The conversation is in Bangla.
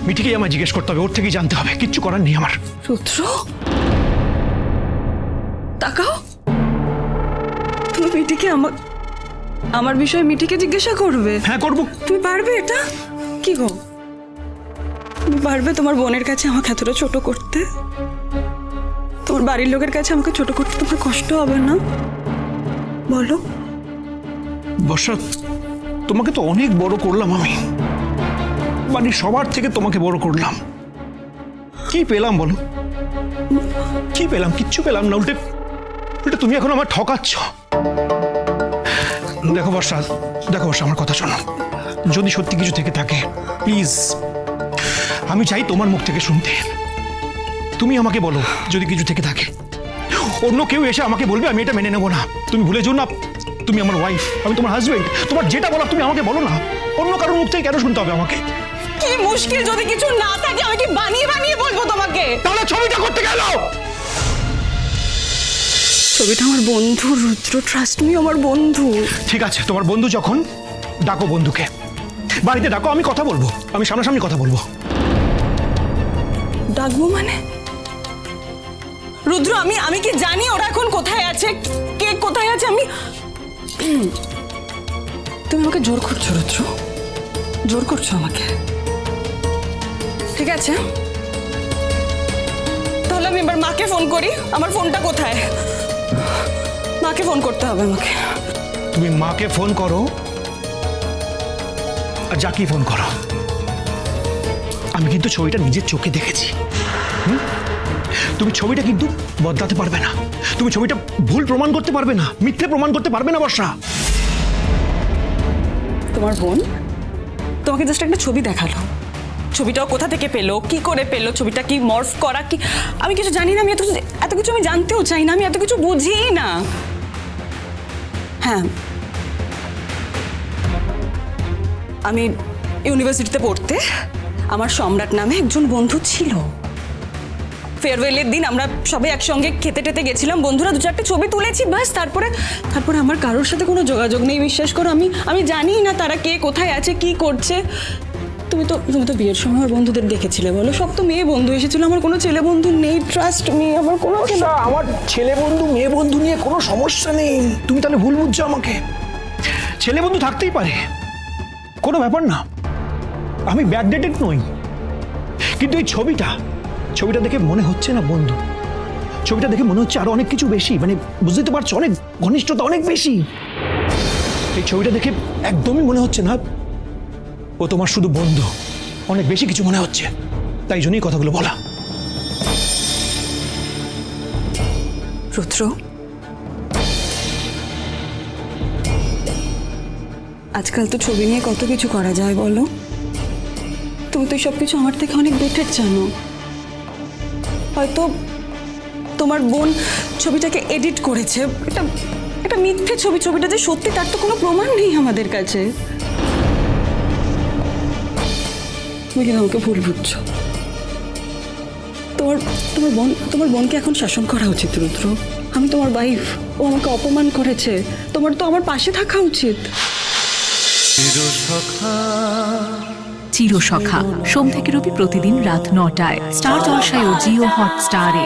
মিঠিকেই আমায় জিজ্ঞেস করতে হবে, ওর থেকেই জানতে হবে, কিচ্ছু করার নেই আমার। রুদ্র, তাকাও। তুমি মিঠিকে আমার বিষয়ে মিঠিকে জিজ্ঞাসা করবে? হ্যাঁ করবো। তুমি পারবে এটা? কি গো, তুমি পারবে তোমার বোনের কাছে আমাকে এতটা ছোট করতে? তোমার বাড়ির লোকের কাছে আমাকে ছোট করতে তোমার কষ্ট হবে না? বলো। বর্ষা, তোমাকে তো অনেক বড় করলাম আমি, বাড়ির সবার থেকে তোমাকে বড় করলাম। কি পেলাম বলো? কি পেলাম? কিচ্ছু পেলাম না, উল্টে উল্টে তুমি এখন আমার ঠকাচ্ছ। দেখো বর্ষা, আমার কথা শোনো। যদি সত্যি কিছু থেকে থাকে প্লিজ, আমি চাই তোমার মুখ থেকে শুনতে। তুমি আমাকে বলো যদি কিছু থেকে থাকে। অন্য কেউ এসে আমাকে বলবে আমি এটা মেনে নেবো না। তুমি ভুলে যাও না, তুমি আমার ওয়াইফ, আমি তোমার হাজবেন্ড। তোমার যেটা বলার তুমি আমাকে বলো না, অন্য কারোর মুখ থেকে কেন শুনতে হবে আমাকে? কি মুশকিল, যদি কিছু না থাকে আমি কি বানিয়ে বানিয়ে বলবো তোমাকে? তাহলে ছবিটা করতে গেল। ছবিটা আমার বন্ধু রুদ্র, ট্রাস্ট মি, আমার বন্ধু। ঠিক আছে, তোমার বন্ধু যখন, ডাকো বন্ধুকে, বাড়িতে ডাকো, আমি কথা বলবো, আমি সামনাসামনি কথা বলবো। ডাকবো মানে? রুদ্র, আমি কি জানি ওরা এখন কোথায় আছে, কে কোথায় আছে? তুমি আমাকে জোর করছো রুদ্র, জোর করছো আমাকে। ঠিক আছে, তাহলে আমি এবার মাকে ফোন করি। আমার ফোনটা কোথায়? মাকে ফোন করতে হবে আমাকে। তুমি মাকে ফোন করো আর যাকে ফোন করো। আমি কিন্তু ছবিটা নিজের চোখে দেখেছি। তুমি ছবিটা কিন্তু বদলাতে পারবে না, তুমি ছবিটা ভুল প্রমাণ করতে পারবে না, মিথ্যে প্রমাণ করতে পারবে না বর্ষা। তোমার বোন তোমাকে জাস্ট একটা ছবি দেখালো, ছবিটাও কোথা থেকে পেলো, কি করে পেলো, ছবিটা কি মর্ফ করা, কি আমি কিছু জানি না। আমি এত কিছু আমি জানতেও চাই না, আমি এত কিছু বুঝিই না। হ্যাঁ, আমি ইউনিভার্সিটিতে পড়তে আমার সম্রাট নামে একজন বন্ধু ছিল। ফেয়ারওয়েলের দিন আমরা সবাই একসঙ্গে খেতে টেতে গেছিলাম, বন্ধুরা দু চারটে ছবি তুলেছি, বাস। তারপরে আমার কারোর সাথে কোনো যোগাযোগ নেই, বিশ্বাস করো। আমি জানি না তারা কে কোথায় আছে, কি করছে। তুমি তো বিয়ের সময় আমার বন্ধুদের দেখেছিলে, বলো? সব তো মেয়ে বন্ধু এসেছিল, আমার কোনো ছেলে বন্ধু নেই, ট্রাস্ট মি। আমার কোনো আমার ছেলে বন্ধু মেয়ে বন্ধু নিয়ে কোনো সমস্যা নেই, তুমি তাহলে ভুল বুঝছো আমাকে। ছেলে বন্ধু থাকতেই পারে, কোনো ব্যাপার না, আমি ব্যাকডেটেড নই। কিন্তু এই ছবিটা দেখে মনে হচ্ছে না বন্ধু, ছবিটা দেখে মনে হচ্ছে আরো অনেক কিছু বেশি, মানে বুঝতে তো পারছো, অনেক ঘনিষ্ঠতা, অনেক বেশি। এই ছবিটা দেখে একদমই মনে হচ্ছে না ও তোমার শুধু বন্ধু, অনেক বেশি কিছু মনে হচ্ছে। তাই জন্যই কথাগুলো বলা। রুদ্র, আজকাল তো ছবি নিয়ে কত কিছু করা যায়, বলো? তুমি তো সব কিছু আমার থেকে অনেক বেটার জানো। হয়তো তোমার বোন ছবিটাকে এডিট করেছে, এটা মিথ্যে ছবি, ছবিটা যে সত্যি তার তো কোনো প্রমাণ নেই আমাদের কাছে। তুমি কিন্তু আমাকে ভুল বুঝছো। তোমার বোনকে এখন শাসন করা উচিত রুদ্র। আমি তোমার ওয়াইফ, ও আমাকে অপমান করেছে, তোমার তো আমার পাশে থাকা উচিত। চিরসখা সোম থেকে রবি প্রতিদিন রাত ৯টায় স্টার জলসায় ও জিও হটস্টারে।